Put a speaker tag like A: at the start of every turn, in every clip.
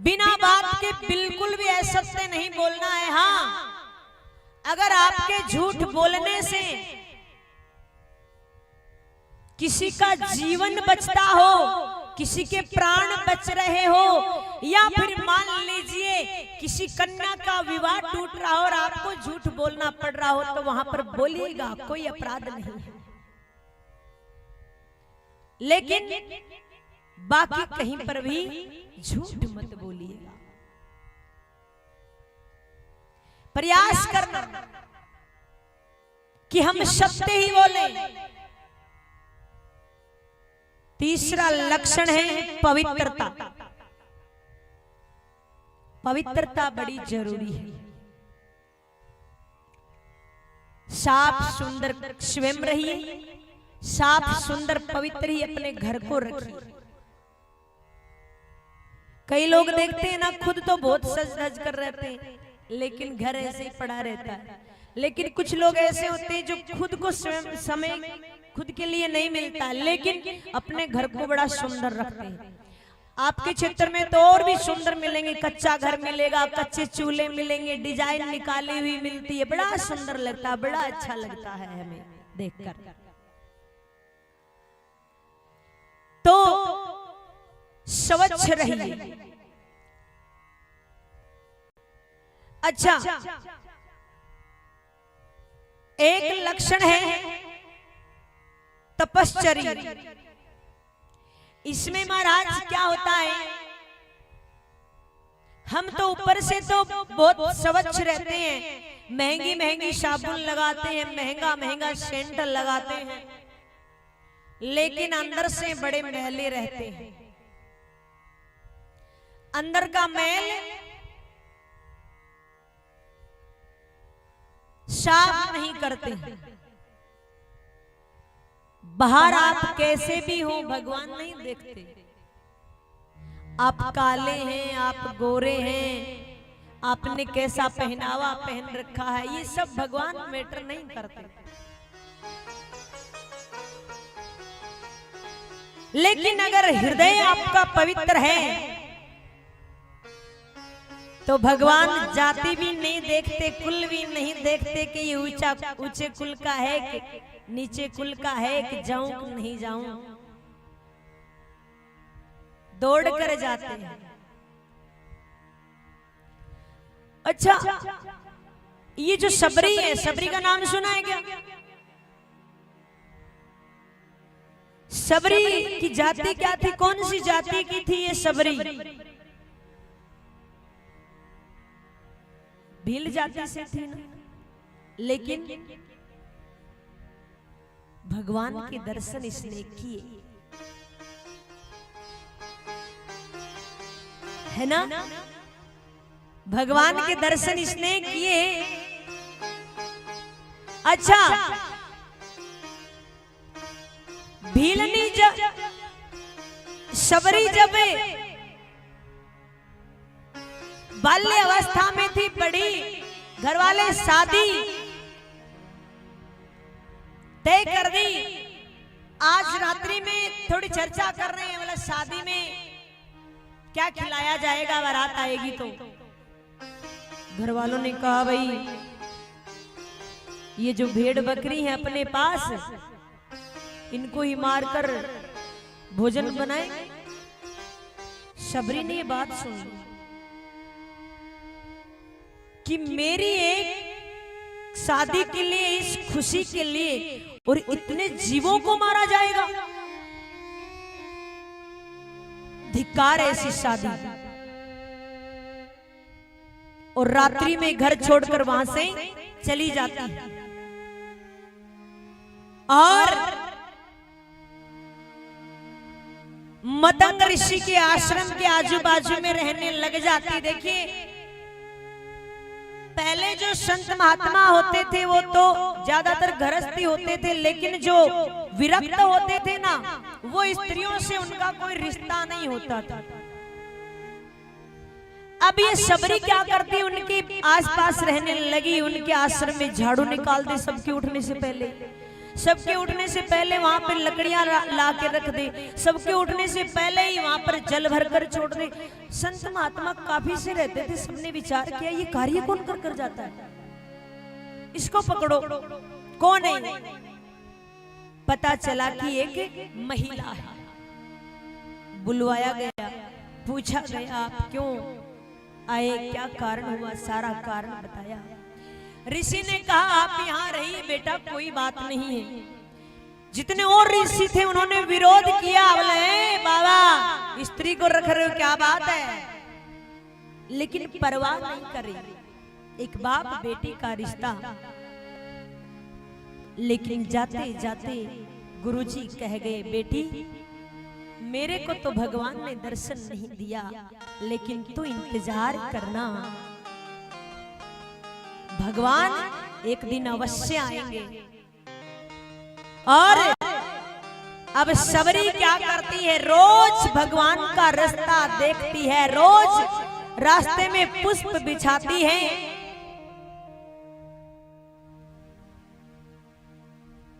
A: बिना बात के बिल्कुल भी असत्य नहीं बोलना है। हाँ, अगर आपके झूठ बोलने से किसी का जीवन बचता हो, किसी के प्राण बच रहे हो, या फिर मान लीजिए किसी कन्या का विवाह टूट रहा हो और आपको झूठ बोलना पड़ रहा हो, तो वहां पर बोलिएगा, कोई अपराध नहीं है। लेकिन बाकी कहीं पर भी झूठ मत बोलिएगा। प्रयास करना कि हम सत्य ही बोले। तीसरा लक्षण है पवित्रता। पवित्रता बड़ी जरूरी है। साफ सुंदर स्वयं रहिए, साफ सुंदर पवित्र ही अपने घर को रखिए। कई लोग देखते हैं ना, खुद तो बहुत सज धज कर रहते हैं लेकिन घर ऐसे ही पड़ा रहता है। लेकिन कुछ लोग ऐसे होते हैं जो खुद को स्वयं समय खुद के लिए नहीं मिलता, लेकिन अपने घर को बड़ा सुंदर रखते हैं। आपके क्षेत्र में तो और भी सुंदर मिलेंगे, कच्चा घर मिलेगा, कच्चे चूल्हे मिलेंगे, डिजाइन निकाली हुई मिलती है, बड़ा सुंदर लगता है, बड़ा अच्छा लगता है हमें देखकर। तो स्वच्छ रहिए। अच्छा, एक लक्षण है तपश्चर्या। इसमें महाराज क्या होता है, हम तो ऊपर से तो बहुत स्वच्छ रहते हैं, महंगी महंगी साबुन लगाते हैं, महंगा महंगा सेंट लगाते हैं, लेकिन अंदर से बड़े मैले रहते हैं। अंदर का मैल साफ नहीं करते। बाहर आप कैसे भी हो, भगवान नहीं देखते। आप काले हैं, आप गोरे हैं, आपने कैसा पहनावा पहन रखा है, ये सब भगवान मैटर नहीं करते। लेकिन अगर हृदय आपका पवित्र है तो भगवान जाति भी नहीं देखते, कुल भी नहीं देखते कि ये ऊंचे कुल का है कि नीचे कुल का है, कि जाऊं कि नहीं जाऊं, दौड़ कर जाते हैं। अच्छा, ये जो सबरी है, सबरी का नाम सुना है क्या? सबरी की जाति क्या थी, कौन सी जाति की थी ये सबरी? भील जाति से थी ना। लेकिन भगवान के दर्शन इसने किए, है ना? भगवान के दर्शन इसने किए। अच्छा, भीलनी सबरी जब बाल्य अवस्था में थी, बड़ी घर वाले शादी तय कर दी। आज रात्रि में थोड़ी चर्चा कर रहे हैं, मतलब शादी में क्या खिलाया जाएगा, बारात आएगी तो। घर वालों ने कहा, भाई ये जो भेड़ बकरी है अपने पास, इनको ही मारकर भोजन बनाए। सबरी ने ये बात सुनी कि मेरी एक शादी के लिए, इस खुशी के लिए, और इतने जीवों को मारा जाएगा, धिक्कार ऐसी शादी। और रात्रि में घर छोड़कर वहां से चली जाती है और मतंग ऋषि के आश्रम के आजू बाजू में रहने लग जाती। देखिए, पहले जो संत महात्मा होते थे वो तो ज्यादातर गृहस्थी होते थे, लेकिन जो विरक्त होते थे ना, वो स्त्रियों से उनका कोई रिश्ता नहीं होता था। अब ये सबरी क्या करती, उनके आसपास रहने लगी, उनके आश्रम में झाड़ू निकाल दे सबके उठने से पहले, सबके उठने से पहले वहां पर लकड़ियां ला के रख दे, सबके उठने से पहले ही वहां पर जल भरकर छोड़ दे। संत महात्मा काफी से रहते थे, सबने विचार किया ये कार्य कौन कर कर जाता है, इसको पकड़ो। कौन है? पता चला कि एक महिला है। बुलवाया गया, पूछा गया आप क्यों आए, क्या कारण हुआ, सारा कारण बताया। ऋषि ने कहा आप यहाँ रहिए बेटा, कोई बात नहीं है। जितने और ऋषि थे उन्होंने विरोध किया, बोले बाबा स्त्री को रख रहे हो, क्या बात है, लेकिन परवाह नहीं करे। एक बाप बेटी का रिश्ता। लेकिन जाते जाते गुरुजी कह गए बेटी मेरे को तो भगवान ने दर्शन नहीं दिया, लेकिन तू इंतजार करना, भगवान एक दिन अवश्य आएंगे। और अब सबरी क्या करती है, रोज भगवान का रास्ता देखती है, रोज रास्ते में पुष्प बिछाती है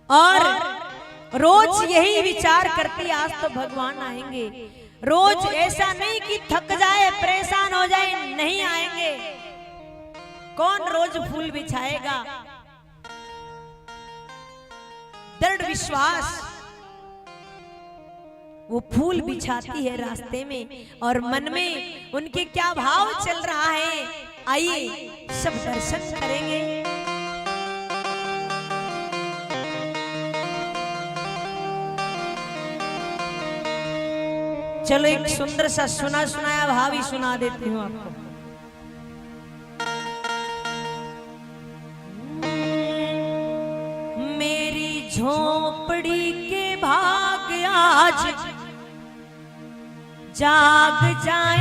A: और रोज यही विचार करती आज तो भगवान आएंगे। रोज ऐसा नहीं कि थक जाए परेशान हो जाए, नहीं आएंगे। कौन रोज फूल बिछाएगा? दृढ़ विश्वास, वो फूल बिछाती है रास्ते में और मन में उनके क्या भाव चल रहा है, आइए सब दर्शन करेंगे। चलो एक सुंदर सा सुना सुनाया भाव ही सुना देती हूँ आपको। मेरी झोपड़ी के भाग आज जाग जाए